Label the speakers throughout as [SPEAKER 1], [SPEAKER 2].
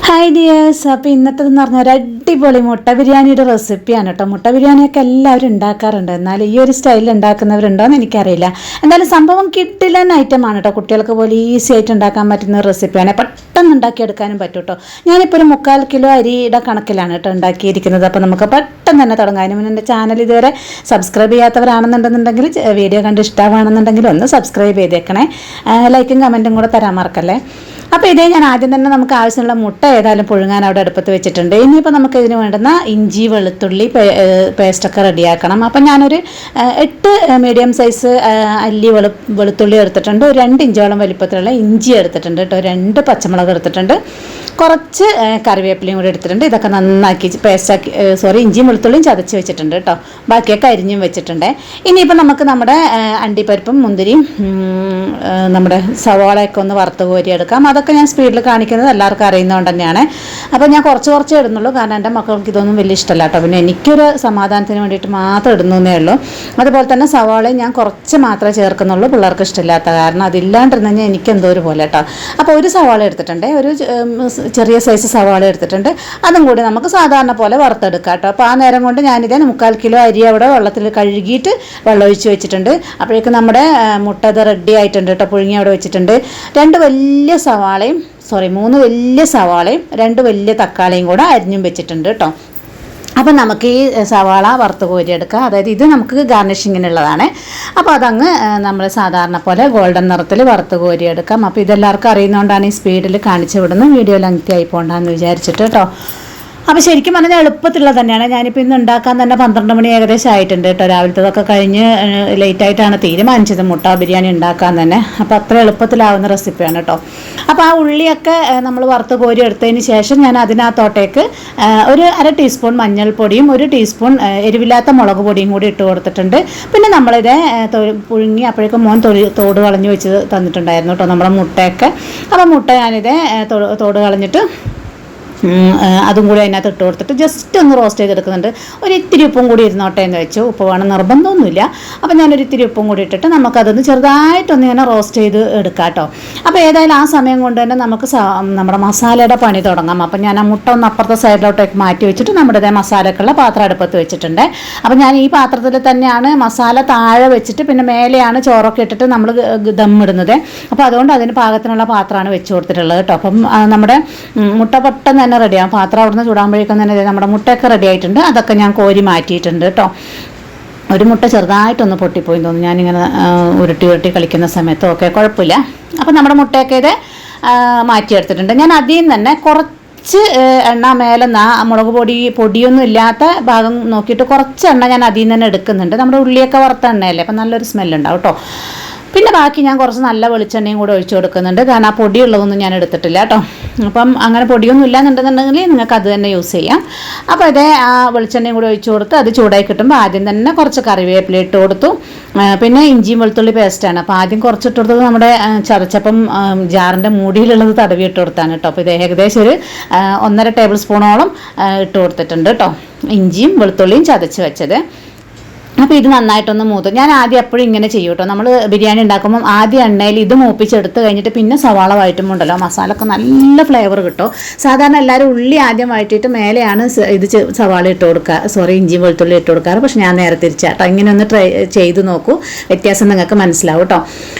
[SPEAKER 1] Hi dears. അപ്പോൾ ഇന്നത്തേതെന്ന് പറഞ്ഞാൽ ഒരു അടിപൊളി മുട്ട ബിരിയാണിയുടെ റെസിപ്പിയാണ് കേട്ടോ. മുട്ട ബിരിയാണിയൊക്കെ എല്ലാവരും ഉണ്ടാക്കാറുണ്ട്, എന്നാൽ ഈ ഒരു സ്റ്റൈലിൽ ഉണ്ടാക്കുന്നവരുണ്ടോ എന്ന് എനിക്കറിയില്ല. എന്തായാലും സംഭവം കിഡിലൻ ഐറ്റമാണ് കേട്ടോ. കുട്ടികൾക്ക് പോലെ ഈസി ആയിട്ട് ഉണ്ടാക്കാൻ പറ്റുന്ന റെസിപ്പിയാണ്. പെട്ടെന്ന് ഉണ്ടാക്കിയെടുക്കാനും പറ്റും കേട്ടോ. ഞാനിപ്പോൾ ഒരു 3/4 കിലോ അരിയുടെ കണക്കിലാണ് കേട്ടോ ഉണ്ടാക്കിയിരിക്കുന്നത്. അപ്പോൾ നമുക്ക് പെട്ടെന്ന് തന്നെ തുടങ്ങാം. അതിന് മുന്നേ എൻ്റെ ചാനൽ ഇതുവരെ സബ്സ്ക്രൈബ് ചെയ്യാത്തവരാണെന്നുണ്ടെന്നുണ്ടെങ്കിൽ, വീഡിയോ കണ്ട് ഇഷ്ടമാണെന്നുണ്ടെങ്കിൽ ഒന്ന് സബ്സ്ക്രൈബ് ചെയ്തേക്കണേ. ലൈക്കും കമൻറ്റും കൂടെ തരാൻ മറക്കല്ലേ. അപ്പോൾ ഇതേ ഞാൻ ആദ്യം തന്നെ നമുക്ക് ആവശ്യമുള്ള മുട്ട ഏതായാലും പുഴുങ്ങാൻ അവിടെ അടുപ്പത്ത് വെച്ചിട്ടുണ്ട്. ഇനിയിപ്പോൾ നമുക്ക് ഇതിന് വേണ്ടുന്ന ഇഞ്ചി വെളുത്തുള്ളി പേസ്റ്റൊക്കെ റെഡിയാക്കണം. അപ്പം ഞാനൊരു 8 മീഡിയം സൈസ് അല്ലി വെളുത്തുള്ളി എടുത്തിട്ടുണ്ട്. ഒരു 2 ഇഞ്ചോളം വലിപ്പത്തിലുള്ള ഇഞ്ചി എടുത്തിട്ടുണ്ട് കേട്ടോ. 2 പച്ചമുളക് എടുത്തിട്ടുണ്ട്. കുറച്ച് കറിവേപ്പിലയും കൂടി എടുത്തിട്ടുണ്ട്. ഇതൊക്കെ നന്നാക്കി പേസ്റ്റാക്കി ഇഞ്ചിയും വെളുത്തുള്ളിയും ചതച്ച് വെച്ചിട്ടുണ്ട് കേട്ടോ. ബാക്കിയൊക്കെ അരിഞ്ഞും വെച്ചിട്ടുണ്ട്. ഇനിയിപ്പോൾ നമുക്ക് നമ്മുടെ അണ്ടിപ്പരിപ്പും മുന്തിരിയും നമ്മുടെ സവാളയൊക്കെ ഒന്ന് വറുത്ത് കോരിയെടുക്കാം. അതൊക്കെ ഞാൻ സ്പീഡിൽ കാണിക്കുന്നത് എല്ലാവർക്കും അറിയുന്നതുകൊണ്ട് തന്നെയാണ്. അപ്പോൾ ഞാൻ കുറച്ച് ഇടുന്നുള്ളൂ, കാരണം എൻ്റെ മക്കൾക്ക് ഇതൊന്നും വലിയ ഇഷ്ടമല്ല കേട്ടോ. പിന്നെ എനിക്കൊരു സമാധാനത്തിന് വേണ്ടിയിട്ട് മാത്രം ഇടുന്നേ ഉള്ളൂ. അതുപോലെ തന്നെ സവാളയും ഞാൻ കുറച്ച് മാത്രമേ ചേർക്കുന്നുള്ളൂ, പിള്ളേർക്ക് ഇഷ്ടമില്ലാത്ത കാരണം. അതില്ലാണ്ടിരുന്നു കഴിഞ്ഞാൽ എനിക്ക് എന്തോ ഒരു പോലെ കേട്ടോ. അപ്പോൾ ഒരു സവാള എടുത്തിട്ടുണ്ട്, ഒരു ചെറിയ സൈസ് സവാള എടുത്തിട്ടുണ്ട്. അതും കൂടി നമുക്ക് സാധാരണ പോലെ വറുത്തെടുക്കാം കേട്ടോ. അപ്പോൾ ആ നേരം കൊണ്ട് ഞാനിത് 3/4 കിലോ അരി അവിടെ വെള്ളത്തിൽ കഴുകിയിട്ട് വെള്ളം ഒഴിച്ച് വെച്ചിട്ടുണ്ട്. അപ്പോഴേക്കും നമ്മുടെ മുട്ട ഇത് റെഡി ആയിട്ടുണ്ട് കേട്ടോ. പുഴുങ്ങി അവിടെ വെച്ചിട്ടുണ്ട്. 3 വലിയ സവാളയും 2 വലിയ തക്കാളിയും കൂടെ അരിഞ്ഞും വെച്ചിട്ടുണ്ട് കേട്ടോ. അപ്പം നമുക്ക് ഈ സവാള വറുത്ത് കോരിയെടുക്കാം. അതായത് ഇത് നമുക്ക് ഗാർണിഷിങ്ങിനുള്ളതാണ്. അപ്പോൾ അതങ്ങ് നമ്മൾ സാധാരണ പോലെ ഗോൾഡൻ നിറത്തിൽ വറുത്ത് കോരിയെടുക്കാം. അപ്പോൾ ഇതെല്ലാവർക്കും അറിയുന്നതുകൊണ്ടാണ് ഈ സ്പീഡിൽ കാണിച്ചു വിടുന്നത്. വീഡിയോ ലെങ്തി ആയി പോകണ്ടെന്ന് വിചാരിച്ചിട്ട് കേട്ടോ. അപ്പോൾ ശരിക്കും പറഞ്ഞാൽ എളുപ്പത്തിലുള്ള തന്നെയാണ്. ഞാനിപ്പോൾ ഇന്ന് ഉണ്ടാക്കാൻ തന്നെ 12 മണി ഏകദേശം ആയിട്ടുണ്ട് കേട്ടോ. രാവിലത്തതൊക്കെ കഴിഞ്ഞ് ലേറ്റായിട്ടാണ് തീരുമാനിച്ചത് മുട്ട ബിരിയാണി ഉണ്ടാക്കാൻ തന്നെ. അപ്പോൾ അത്ര എളുപ്പത്തിലാവുന്ന റെസിപ്പിയാണ് കേട്ടോ. അപ്പോൾ ആ ഉള്ളിയൊക്കെ നമ്മൾ വറുത്ത് കോരി എടുത്തതിന് ശേഷം ഞാൻ അതിനകത്തോട്ടേക്ക് ഒരു 1/2 ടീസ്പൂൺ മഞ്ഞൾപ്പൊടിയും 1 ടീസ്പൂൺ എരിവില്ലാത്ത മുളക് പൊടിയും കൂടി ഇട്ട് കൊടുത്തിട്ടുണ്ട്. പിന്നെ നമ്മളിത് പുഴുങ്ങി അപ്പോഴേക്കും മോൻ തോട് കളഞ്ഞ് വെച്ച് തന്നിട്ടുണ്ടായിരുന്നു കേട്ടോ നമ്മുടെ മുട്ടയൊക്കെ. അപ്പോൾ മുട്ട ഞാനിത് തോട് കളഞ്ഞിട്ട് അതും കൂടി അതിനകത്ത് ഇട്ട് കൊടുത്തിട്ട് ജസ്റ്റ് ഒന്ന് റോസ്റ്റ് ചെയ്തെടുക്കുന്നുണ്ട്. ഒരു ഇത്തിരി ഉപ്പും കൂടി ഇരുന്നോട്ടെ എന്ന് വെച്ചു. ഉപ്പ് വേണം നിർബന്ധമൊന്നുമില്ല. അപ്പോൾ ഞാനൊരു ഇത്തിരി ഉപ്പും കൂടി ഇട്ടിട്ട് നമുക്കതൊന്ന് ചെറുതായിട്ടൊന്ന് ഇങ്ങനെ റോസ്റ്റ് ചെയ്ത് എടുക്കാം കേട്ടോ. അപ്പോൾ ഏതായാലും ആ സമയം കൊണ്ട് തന്നെ നമുക്ക് നമ്മുടെ മസാലയുടെ പണി തുടങ്ങാം. അപ്പം ഞാൻ ആ മുട്ട ഒന്ന് അപ്പുറത്തെ സൈഡിലോട്ടേക്ക് മാറ്റി വെച്ചിട്ട് നമ്മുടെ മസാലക്കുള്ള പാത്രം അടുപ്പത്ത് വെച്ചിട്ടുണ്ട്. അപ്പോൾ ഞാൻ ഈ പാത്രത്തിൽ തന്നെയാണ് മസാല താഴെ വെച്ചിട്ട് പിന്നെ മേലെയാണ് ചോറൊക്കെ ഇട്ടിട്ട് നമ്മൾ ദമ്മിടുന്നത്. അപ്പോൾ അതുകൊണ്ട് അതിന് പാകത്തിനുള്ള പാത്രമാണ് വെച്ച് കൊടുത്തിട്ടുള്ളത് കേട്ടോ. അപ്പം നമ്മുടെ മുട്ട പെട്ടെന്ന് തന്നെ റെഡിയാകും. പാത്രം അവിടുന്ന് ചൂടാകുമ്പോഴേക്കും തന്നെ നമ്മുടെ മുട്ടയൊക്കെ റെഡി ആയിട്ടുണ്ട്. അതൊക്കെ ഞാൻ കോരി മാറ്റിയിട്ടുണ്ട് കേട്ടോ. ഒരു മുട്ട ചെറുതായിട്ടൊന്ന് പൊട്ടിപ്പോയി തോന്നുന്നു, ഞാനിങ്ങനെ ഉരുട്ടി കളിക്കുന്ന സമയത്ത്. ഓക്കെ, കുഴപ്പമില്ല. അപ്പോൾ നമ്മുടെ മുട്ടയൊക്കെ ഇത് മാറ്റിയെടുത്തിട്ടുണ്ട്. ഞാൻ അതിൽ നിന്ന് തന്നെ കുറച്ച് എണ്ണ മേലെ മുളക് പൊടിയൊന്നും ഇല്ലാത്ത ഭാഗം നോക്കിയിട്ട് കുറച്ച് എണ്ണ ഞാൻ അതിൽ നിന്ന് തന്നെ എടുക്കുന്നുണ്ട്. നമ്മുടെ ഉള്ളിയൊക്കെ വറുത്ത എണ്ണയല്ലേ, അപ്പം നല്ലൊരു സ്മെല്ലുണ്ടാവും കേട്ടോ. പിന്നെ ബാക്കി ഞാൻ കുറച്ച് നല്ല വെളിച്ചെണ്ണയും കൂടെ ഒഴിച്ചു കൊടുക്കുന്നുണ്ട്, കാരണം ആ പൊടിയുള്ളതൊന്നും ഞാൻ എടുത്തിട്ടില്ല കേട്ടോ. അപ്പം അങ്ങനെ പൊടിയൊന്നും ഇല്ലാന്നുണ്ടെന്നുണ്ടെങ്കിൽ നിങ്ങൾക്ക് അത് തന്നെ യൂസ് ചെയ്യാം. അപ്പോൾ ഇതേ ആ വെളിച്ചെണ്ണയും കൂടെ ഒഴിച്ചു കൊടുത്ത് അത് ചൂടായി കിട്ടുമ്പോൾ ആദ്യം തന്നെ കുറച്ച് കറിവേപ്പില ഇട്ട് കൊടുത്തു. പിന്നെ ഇഞ്ചിയും വെളുത്തുള്ളി പേസ്റ്റാണ്. അപ്പോൾ ആദ്യം കുറച്ചിട്ട് കൊടുത്തത് നമ്മുടെ ചതച്ചപ്പം ജാറിൻ്റെ മൂടിയിലുള്ളത് തടവി ഇട്ട് കൊടുത്താണ് കേട്ടോ. അപ്പോൾ ഇത് ഏകദേശം ഒരു 1.5 ടേബിൾ സ്പൂണോളം ഇട്ട് കൊടുത്തിട്ടുണ്ട് കേട്ടോ, ഇഞ്ചിയും വെളുത്തുള്ളിയും ചതച്ച് വെച്ചത്. അപ്പോൾ ഇത് നന്നായിട്ടൊന്ന് മൂത്ത് ഞാൻ ആദ്യം എപ്പോഴും ഇങ്ങനെ ചെയ്യും കേട്ടോ. നമ്മൾ ബിരിയാണി ഉണ്ടാക്കുമ്പം ആദ്യം എണ്ണയിൽ ഇത് മൂപ്പിച്ചെടുത്ത് കഴിഞ്ഞിട്ട് പിന്നെ സവാള വഴറ്റുമ്പോണ്ടല്ലോ മസാലയൊക്കെ നല്ല ഫ്ലേവർ കിട്ടും. സാധാരണ എല്ലാവരും ഉള്ളി ആദ്യം വഴറ്റിയിട്ട് മേലെയാണ് ഇത് സവാള ഇട്ട് കൊടുക്കുക, ഇഞ്ചി വെളുത്തുള്ളി ഇട്ട് കൊടുക്കാറ്. പക്ഷെ ഞാൻ നേരെ തിരിച്ചാട്ടോ. ഇങ്ങനെ ഒന്ന് ട്രൈ ചെയ്ത് നോക്കൂ, വ്യത്യാസം നിങ്ങൾക്ക് മനസ്സിലാവും കേട്ടോ.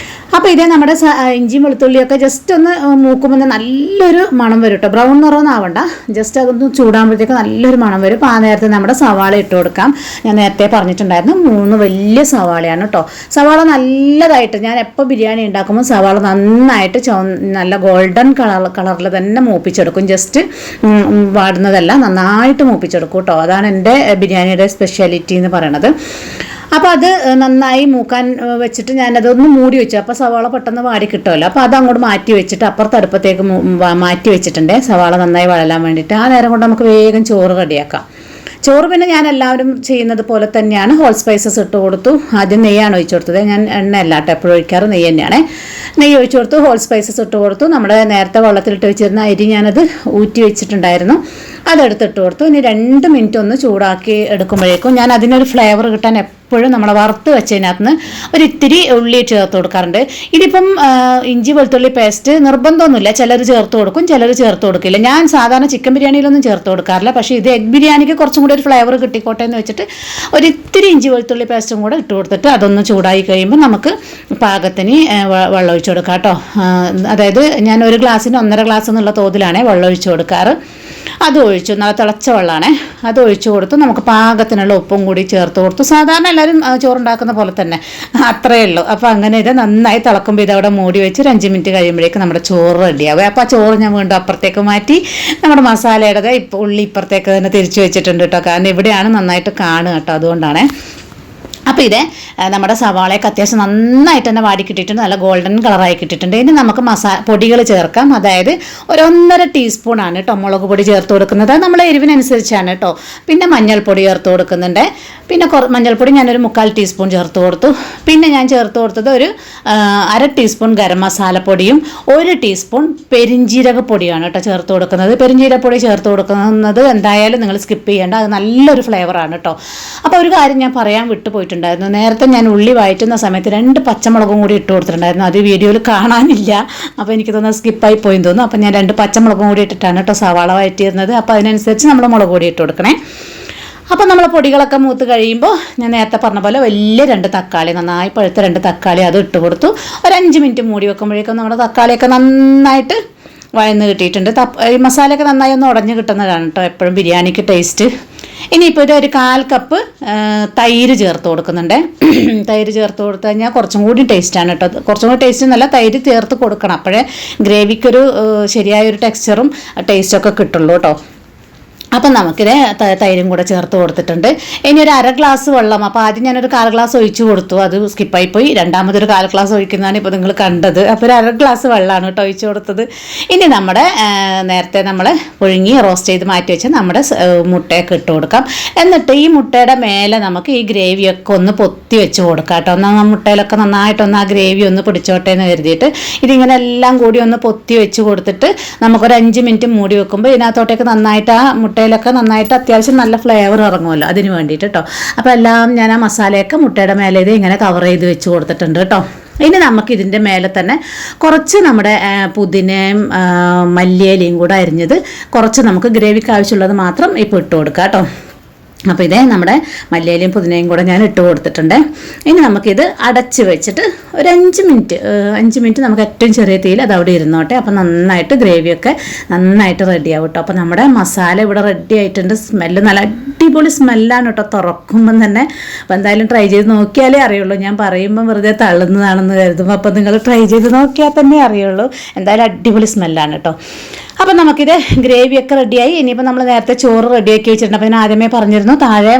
[SPEAKER 1] അപ്പോൾ ഇതേ നമ്മുടെ ഇഞ്ചിയും വെളുത്തുള്ളിയൊക്കെ ജസ്റ്റ് ഒന്ന് മൂക്കുമ്പോൾ നല്ലൊരു മണം വരും കേട്ടോ. ബ്രൗൺ നിറമൊന്നും ആവണ്ട, ജസ്റ്റ് അതൊന്ന് ചൂടാകുമ്പോഴത്തേക്ക് നല്ലൊരു മണം വരും. അപ്പോൾ ആ നേരത്തെ നമ്മുടെ സവാള ഇട്ട് കൊടുക്കാം. ഞാൻ നേരത്തെ പറഞ്ഞിട്ടുണ്ടായിരുന്നു 3 വലിയ സവാളയാണ് കേട്ടോ. സവാള നല്ലതായിട്ട് ഞാൻ എപ്പോൾ ബിരിയാണി ഉണ്ടാക്കുമ്പോൾ സവാള നന്നായിട്ട് നല്ല ഗോൾഡൻ കളറിൽ തന്നെ മൂപ്പിച്ചെടുക്കും. ജസ്റ്റ് വാടുന്നതല്ല, നന്നായിട്ട് മൂപ്പിച്ചെടുക്കും കേട്ടോ. അതാണ് എൻ്റെ ബിരിയാണിയുടെ സ്പെഷ്യാലിറ്റി എന്ന് പറയണത്. അപ്പോൾ അത് നന്നായി മൂക്കാൻ വെച്ചിട്ട് ഞാനതൊന്ന് മൂടി വെച്ചു. അപ്പോൾ സവാള പെട്ടെന്ന് വാടി കിട്ടുമല്ലോ. അപ്പോൾ അത് അങ്ങോട്ട് മാറ്റി വെച്ചിട്ട് അപ്പുറത്ത് അടുപ്പത്തേക്ക് മാറ്റി വെച്ചിട്ടുണ്ട് സവാള നന്നായി വഴലാൻ വേണ്ടിയിട്ട്. ആ നേരം കൊണ്ട് നമുക്ക് വേഗം ചോറ് റെഡിയാക്കാം. ചോറ് പിന്നെ ഞാൻ എല്ലാവരും ചെയ്യുന്നത് പോലെ തന്നെയാണ് ഹോൾ സ്പൈസസ് ഇട്ട് കൊടുത്തു. ആദ്യം നെയ്യാണ് ഒഴിച്ചു കൊടുത്തത്. ഞാൻ എണ്ണയല്ല കേട്ടോ എപ്പോഴും ഒഴിക്കാറ്, നെയ്യ് തന്നെയാണ്. നെയ്യ് ഒഴിച്ചു കൊടുത്തു, ഹോൾ സ്പൈസസ് ഇട്ട് കൊടുത്തു. നമ്മുടെ നേരത്തെ വെള്ളത്തിലിട്ട് വെച്ചിരുന്ന അരി ഞാനത് ഊറ്റി വെച്ചിട്ടുണ്ടായിരുന്നു. അതെടുത്തിട്ട് കൊടുത്തു. ഇനി 2 മിനിറ്റ് ഒന്ന് ചൂടാക്കി എടുക്കുമ്പോഴേക്കും ഞാൻ അതിനൊരു ഫ്ലേവർ കിട്ടാൻ എപ്പോഴും നമ്മൾ വറുത്ത് വെച്ചതിനകത്ത് നിന്ന് ഒരിത്തിരി ഉള്ളി ചേർത്ത് കൊടുക്കാറുണ്ട്. ഇതിപ്പം ഇഞ്ചി വെളുത്തുള്ളി പേസ്റ്റ് നിർബന്ധമൊന്നുമില്ല, ചിലർ ചേർത്ത് കൊടുക്കും, ചിലർ ചേർത്ത് കൊടുക്കില്ല. ഞാൻ സാധാരണ ചിക്കൻ ബിരിയാണിയിലൊന്നും ചേർത്ത് കൊടുക്കാറില്ല, പക്ഷേ ഇത് എഗ് ബിരിയാണിക്ക് കുറച്ചും കൂടി ഒരു ഫ്ലേവർ കിട്ടിക്കോട്ടെ എന്ന് വെച്ചിട്ട് ഒരിത്തിരി ഇഞ്ചി വെളുത്തുള്ളി പേസ്റ്റും കൂടെ ഇട്ട് കൊടുത്തിട്ട് അതൊന്ന് ചൂടായി കഴിയുമ്പോൾ നമുക്ക് പാകത്തിന് വെള്ളം ഒഴിച്ച് കൊടുക്കാം കേട്ടോ. അതായത് ഞാൻ ഒരു ഗ്ലാസ്സിന് 1.5 ഗ്ലാസ് എന്നുള്ള തോതിലാണ് വെള്ളം ഒഴിച്ച് കൊടുക്കാറ്. അത് ഒഴിച്ചു, നല്ല തിളച്ച വെള്ളമാണ്. അത് ഒഴിച്ചു കൊടുത്തു. നമുക്ക് പാകത്തിനുള്ള ഉപ്പും കൂടി ചേർത്ത് കൊടുത്തു. സാധാരണ എല്ലാവരും ചോറുണ്ടാക്കുന്ന പോലെ തന്നെ, അത്രയേ ഉള്ളൂ. അപ്പോൾ അങ്ങനെ ഇത് നന്നായി തിളക്കുമ്പോൾ ഇതവിടെ മൂടി വെച്ച് ഒരു 5 മിനിറ്റ് കഴിയുമ്പോഴേക്കും നമ്മുടെ ചോറ് റെഡിയാവും. അപ്പോൾ ആ ചോറ് ഞാൻ വീണ്ടും അപ്പുറത്തേക്ക് മാറ്റി നമ്മുടെ മസാലയുടെ ഉള്ളി ഇപ്പുറത്തേക്ക് തന്നെ തിരിച്ചു വെച്ചിട്ടുണ്ട് കേട്ടോ. കാരണം ഇവിടെയാണ് നന്നായിട്ട് കാണുക കേട്ടോ, അതുകൊണ്ടാണ്. അപ്പോൾ ഇത് നമ്മുടെ സവാളയൊക്കെ അത്യാവശ്യം നന്നായിട്ട് തന്നെ വാടി കിട്ടിയിട്ടുണ്ട്, നല്ല ഗോൾഡൻ കളറായി കിട്ടിയിട്ടുണ്ട്. ഇനി നമുക്ക് പൊടികൾ ചേർക്കാം. അതായത് 1.5 ടീസ്പൂണാണ് കേട്ടോ മുളക് പൊടി ചേർത്ത് കൊടുക്കുന്നത്, നമ്മളെ എരിവിനനുസരിച്ചാണ് കേട്ടോ. പിന്നെ മഞ്ഞൾപ്പൊടി ചേർത്ത് കൊടുക്കുന്നുണ്ട്. പിന്നെ മഞ്ഞൾപ്പൊടി ഞാനൊരു 3/4 ടീസ്പൂൺ ചേർത്ത് കൊടുത്തു. പിന്നെ ഞാൻ ചേർത്ത് കൊടുത്തത് ഒരു 1/2 ടീസ്പൂൺ ഗരം മസാലപ്പൊടിയും 1 ടീസ്പൂൺ പെരിഞ്ജീരകപ്പൊടിയാണ് കേട്ടോ ചേർത്ത് കൊടുക്കുന്നത്. പെരിഞ്ജീരകപ്പൊടി ചേർത്ത് കൊടുക്കുന്നത് എന്തായാലും നിങ്ങൾ സ്കിപ്പ് ചെയ്യേണ്ട, അത് നല്ലൊരു ഫ്ലേവറാണ് കേട്ടോ. അപ്പോൾ ഒരു കാര്യം ഞാൻ പറയാൻ വിട്ടുപോയിട്ടുണ്ട്. നേരത്തെ ഞാൻ ഉള്ളി വഴറ്റുന്ന സമയത്ത് 2 പച്ചമുളകും കൂടി ഇട്ട് കൊടുത്തിട്ടുണ്ടായിരുന്നു. അത് വീഡിയോയിൽ കാണാനില്ല, അപ്പോൾ എനിക്ക് തോന്നുന്നത് സ്കിപ്പായി പോയി തോന്നുന്നു. അപ്പോൾ ഞാൻ 2 പച്ചമുളകും കൂടി ഇട്ടിട്ടാണ് കേട്ടോ സവാള വഴറ്റിയിരുന്നത്. അപ്പോൾ അതിനനുസരിച്ച് നമ്മൾ മുളക് പൊടി ഇട്ട് കൊടുക്കണേ. അപ്പോൾ നമ്മൾ പൊടികളൊക്കെ മൂത്ത് കഴിയുമ്പോൾ ഞാൻ നേരത്തെ പറഞ്ഞ പോലെ വലിയ 2 തക്കാളി, നന്നായി പഴുത്ത 2 തക്കാളി അത് ഇട്ട് കൊടുത്തു. ഒരു 5 മിനിറ്റ് മൂടി വെക്കുമ്പോഴേക്കും നമ്മുടെ തക്കാളിയൊക്കെ നന്നായിട്ട് വഴന്ന് കിട്ടിയിട്ടുണ്ട്. ഈ മസാലയൊക്കെ നന്നായി ഒന്ന് ഉടഞ്ഞ് കിട്ടുന്നതാണ് കേട്ടോ എപ്പോഴും ബിരിയാണിക്ക് ടേസ്റ്റ്. ഇനിയിപ്പോൾ ഒരു 1/4 കപ്പ് തൈര് ചേർത്ത് കൊടുക്കുന്നുണ്ട്. തൈര് ചേർത്ത് കൊടുത്തു കഴിഞ്ഞാൽ കുറച്ചും കൂടി ടേസ്റ്റാണ് കേട്ടോ. കുറച്ചും കൂടി ടേസ്റ്റ് എന്നല്ല, തൈര് ചേർത്ത് കൊടുക്കണം, അപ്പോഴേ ഗ്രേവിക്കൊരു ശരിയായൊരു ടെക്സ്ചറും ടേസ്റ്റൊക്കെ കിട്ടുള്ളൂ കേട്ടോ. അപ്പം നമുക്കിത് തൈരും കൂടെ ചേർത്ത് കൊടുത്തിട്ടുണ്ട്. ഇനി ഒരു 1/2 ഗ്ലാസ് വെള്ളം, അപ്പോൾ ആദ്യം ഞാനൊരു 1/4 ഗ്ലാസ് ഒഴിച്ച് കൊടുത്തു, അത് സ്കിപ്പായിപ്പോയി. രണ്ടാമതൊരു 1/4 ഗ്ലാസ് ഒഴിക്കുന്നതാണ് ഇപ്പോൾ നിങ്ങൾ കണ്ടത്. അപ്പോൾ ഒരു 1/2 ഗ്ലാസ് വെള്ളമാണ് കേട്ടോ ഒഴിച്ച് കൊടുത്തത്. ഇനി നമ്മുടെ നേരത്തെ നമ്മൾ പുഴുങ്ങി റോസ്റ്റ് ചെയ്ത് മാറ്റി വെച്ച നമ്മുടെ മുട്ടയൊക്കെ ഇട്ട് കൊടുക്കാം. എന്നിട്ട് ഈ മുട്ടയുടെ മേലെ നമുക്ക് ഈ ഗ്രേവിയൊക്കെ ഒന്ന് പൊത്തി വെച്ച് കൊടുക്കാം കേട്ടോ. എന്നാൽ മുട്ടയിലൊക്കെ നന്നായിട്ടൊന്ന് ആ ഗ്രേവി ഒന്ന് പിടിച്ചോട്ടെ എന്ന് കരുതിയിട്ട് ഇതിങ്ങനെ എല്ലാം കൂടി ഒന്ന് പൊത്തി വെച്ച് കൊടുത്തിട്ട് നമുക്കൊരു 5 മിനിറ്റ് മൂടി വെക്കുമ്പോൾ ഇതിനകത്തോട്ടേക്ക് നന്നായിട്ട് ആ മുട്ടയിലൊക്കെ നന്നായിട്ട് അത്യാവശ്യം നല്ല ഫ്ലേവർ ഇറങ്ങുമല്ലോ, അതിന് വേണ്ടിയിട്ട് കേട്ടോ. അപ്പോൾ എല്ലാം ഞാൻ ആ മസാലയൊക്കെ മുട്ടയുടെ മേലെ ഇത് ഇങ്ങനെ കവർ ചെയ്ത് വെച്ച് കൊടുത്തിട്ടുണ്ട് കേട്ടോ. ഇനി നമുക്ക് ഇതിൻ്റെ മേലെ തന്നെ കുറച്ച് നമ്മുടെ പുതിനയും മല്ലിയിലയും കൂടെ അരിഞ്ഞത് കുറച്ച് നമുക്ക് ഗ്രേവിക്ക് ആവശ്യമുള്ളത് മാത്രം ഇപ്പോൾ ഇട്ട് കൊടുക്കാം കേട്ടോ. അപ്പോൾ ഇതേ നമ്മുടെ മല്ലിയിലയും പുതിനയും കൂടെ ഞാൻ ഇട്ട് കൊടുത്തിട്ടുണ്ട്. ഇനി നമുക്കിത് അടച്ച് വെച്ചിട്ട് ഒരു 5 മിനിറ്റ് നമുക്ക് ഏറ്റവും ചെറിയ തീയിൽ അത് അവിടെ ഇരുന്നോട്ടെ. അപ്പോൾ നന്നായിട്ട് ഗ്രേവിയൊക്കെ നന്നായിട്ട് റെഡിയാവും കേട്ടോ. അപ്പോൾ നമ്മുടെ മസാല ഇവിടെ റെഡി ആയിട്ടുണ്ട്. സ്മെല്ല് നല്ല അടിപൊളി സ്മെല്ലാണ് കേട്ടോ തുറക്കുമ്പം തന്നെ. അപ്പോൾ എന്തായാലും ട്രൈ ചെയ്ത് നോക്കിയാലേ അറിയുള്ളൂ. ഞാൻ പറയുമ്പം വെറുതെ തള്ളുന്നതാണെന്ന് കരുതുമ്പോൾ അപ്പോൾ നിങ്ങൾ ട്രൈ ചെയ്ത് നോക്കിയാൽ തന്നെ അറിയുള്ളൂ. എന്തായാലും അടിപൊളി സ്മെല്ലാണ് കേട്ടോ. അപ്പം നമുക്കിത് ഗ്രേവിയൊക്കെ റെഡിയായി. ഇനിയിപ്പോൾ നമ്മൾ നേരത്തെ ചോറ് റെഡിയാക്കി വെച്ചിട്ടുണ്ട്. അപ്പോൾ ഞാൻ ആദ്യമേ പറഞ്ഞിരുന്നു താഴെ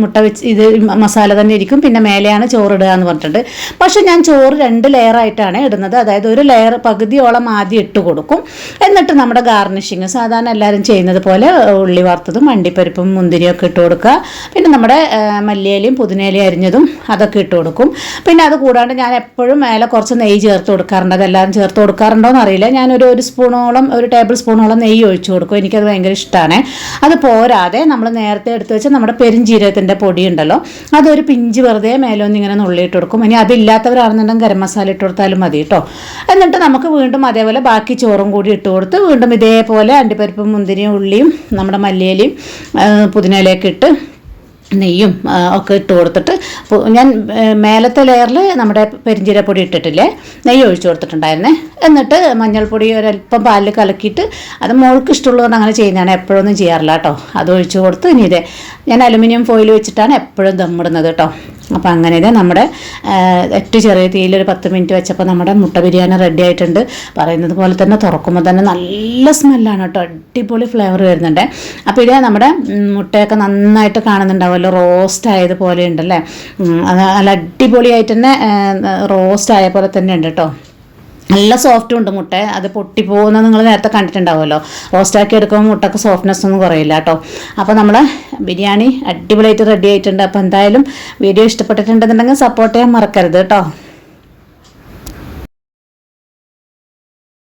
[SPEAKER 1] മുട്ട വെച്ച് ഇത് മസാല തന്നെ ഇരിക്കും, പിന്നെ മേലെയാണ് ചോറ് ഇടുക എന്ന് പറഞ്ഞിട്ടുണ്ട്. പക്ഷേ ഞാൻ ചോറ് 2 ലെയറായിട്ടാണ് ഇടുന്നത്. അതായത് ഒരു ലെയർ പകുതിയോളം ആദ്യം ഇട്ട് കൊടുക്കും, എന്നിട്ട് നമ്മുടെ ഗാർണിഷിങ് സാധാരണ എല്ലാവരും ചെയ്യുന്നത് പോലെ ഉള്ളി വറുത്തതും അണ്ടിപ്പരിപ്പും മുന്തിരിയൊക്കെ ഇട്ട് കൊടുക്കുക. പിന്നെ നമ്മുടെ മല്ലിയിലയും പുതിനയിലയും അരിഞ്ഞതും അതൊക്കെ ഇട്ട് കൊടുക്കും. പിന്നെ അത് കൂടാണ്ട് ഞാൻ എപ്പോഴും മേലെ കുറച്ച് നെയ്യ് ചേർത്ത് കൊടുക്കാറുണ്ട്. അതെല്ലാവരും ചേർത്ത് കൊടുക്കാറുണ്ടോ എന്നറിയില്ല. ഞാനൊരു ഒരു ടേബിൾ സ്പൂണോളം നെയ്യ് ഒഴിച്ചു കൊടുക്കും. എനിക്കത് ഭയങ്കര ഇഷ്ടമാണ്. അത് പോരാതെ നമ്മൾ നേരത്തെ എടുത്ത് വെച്ച് നമ്മുടെ പെരുംജീരകത്തിൻ്റെ പൊടി ഉണ്ടല്ലോ, അതൊരു പിഞ്ച് വെറുതെ മേലൊന്ന് ഇങ്ങനെ നുള്ളിയിട്ട് കൊടുക്കും. ഇനി അതില്ലാത്തവരാണെന്നുണ്ടെങ്കിൽ ഗരം മസാല ഇട്ട് കൊടുത്താലും മതി കേട്ടോ. എന്നിട്ട് നമുക്ക് വീണ്ടും അതേപോലെ ബാക്കി ചോറും കൂടി ഇട്ട് കൊടുത്ത് വീണ്ടും ഇതേപോലെ അണ്ടിപ്പരിപ്പും മുന്തിരിയും ഉള്ളിയും നമ്മുടെ മല്ലിയിലയും പുതിനയിലയൊക്കെ ഇട്ട് നെയ്യും ഒക്കെ ഇട്ട് കൊടുത്തിട്ട് ഞാൻ മേലത്തെ ലെയറിൽ നമ്മുടെ പെരിഞ്ജീരകപ്പൊടി ഇട്ടിട്ടില്ലേ, നെയ്യ് ഒഴിച്ചു കൊടുത്തിട്ടുണ്ടായിരുന്നേ. എന്നിട്ട് മഞ്ഞൾപ്പൊടി ഒരല്പം പാലിൽ കലക്കിയിട്ട് അത് മോൾക്ക് ഇഷ്ടമുള്ളതുകൊണ്ട് അങ്ങനെ ചെയ്യുന്നതാണ്, എപ്പോഴൊന്നും ചെയ്യാറില്ല കേട്ടോ. അത് ഒഴിച്ചു കൊടുത്ത് ഇനി ഇതേ ഞാൻ അലുമിനിയം ഫോയിൽ വെച്ചിട്ടാണ് എപ്പോഴും ദമ്മിടുന്നത് കേട്ടോ. അപ്പോൾ അങ്ങനെ ഇതേ നമ്മുടെ ഏറ്റവും ചെറിയ തീയിൽ ഒരു 10 മിനിറ്റ് വെച്ചപ്പോൾ നമ്മുടെ മുട്ട ബിരിയാണി റെഡി ആയിട്ടുണ്ട്. പറയുന്നത് പോലെ തന്നെ തുറക്കുമ്പോൾ തന്നെ നല്ല സ്മെല്ലാണ് കേട്ടോ, അടിപൊളി ഫ്ലേവർ വരുന്നുണ്ട്. അപ്പോൾ ഇതേ നമ്മുടെ മുട്ടയൊക്കെ നന്നായിട്ട് കാണുന്നുണ്ടാവുമല്ലോ, റോസ്റ്റ് ആയതുപോലെ ഉണ്ടല്ലേ, നല്ല അടിപൊളിയായിട്ട് തന്നെ റോസ്റ്റ് ആയ പോലെ തന്നെ ഉണ്ട് കേട്ടോ. നല്ല സോഫ്റ്റും ഉണ്ട് മുട്ട, അത് പൊട്ടിപ്പോകുന്നത് നിങ്ങൾ നേരത്തെ കണ്ടിട്ടുണ്ടാവുമല്ലോ. റോസ്റ്റാക്കി എടുക്കുമ്പോൾ മുട്ടക്ക് സോഫ്റ്റ്നെസ് ഒന്നും കുറയില്ല കേട്ടോ. അപ്പോൾ നമ്മൾ ബിരിയാണി അടിപൊളിയായിട്ട് റെഡി ആയിട്ടുണ്ട്. അപ്പോൾ എന്തായാലും വീഡിയോ ഇഷ്ടപ്പെട്ടിട്ടുണ്ടെന്നുണ്ടെങ്കിൽ സപ്പോർട്ട് ചെയ്യാൻ മറക്കരുത് കേട്ടോ.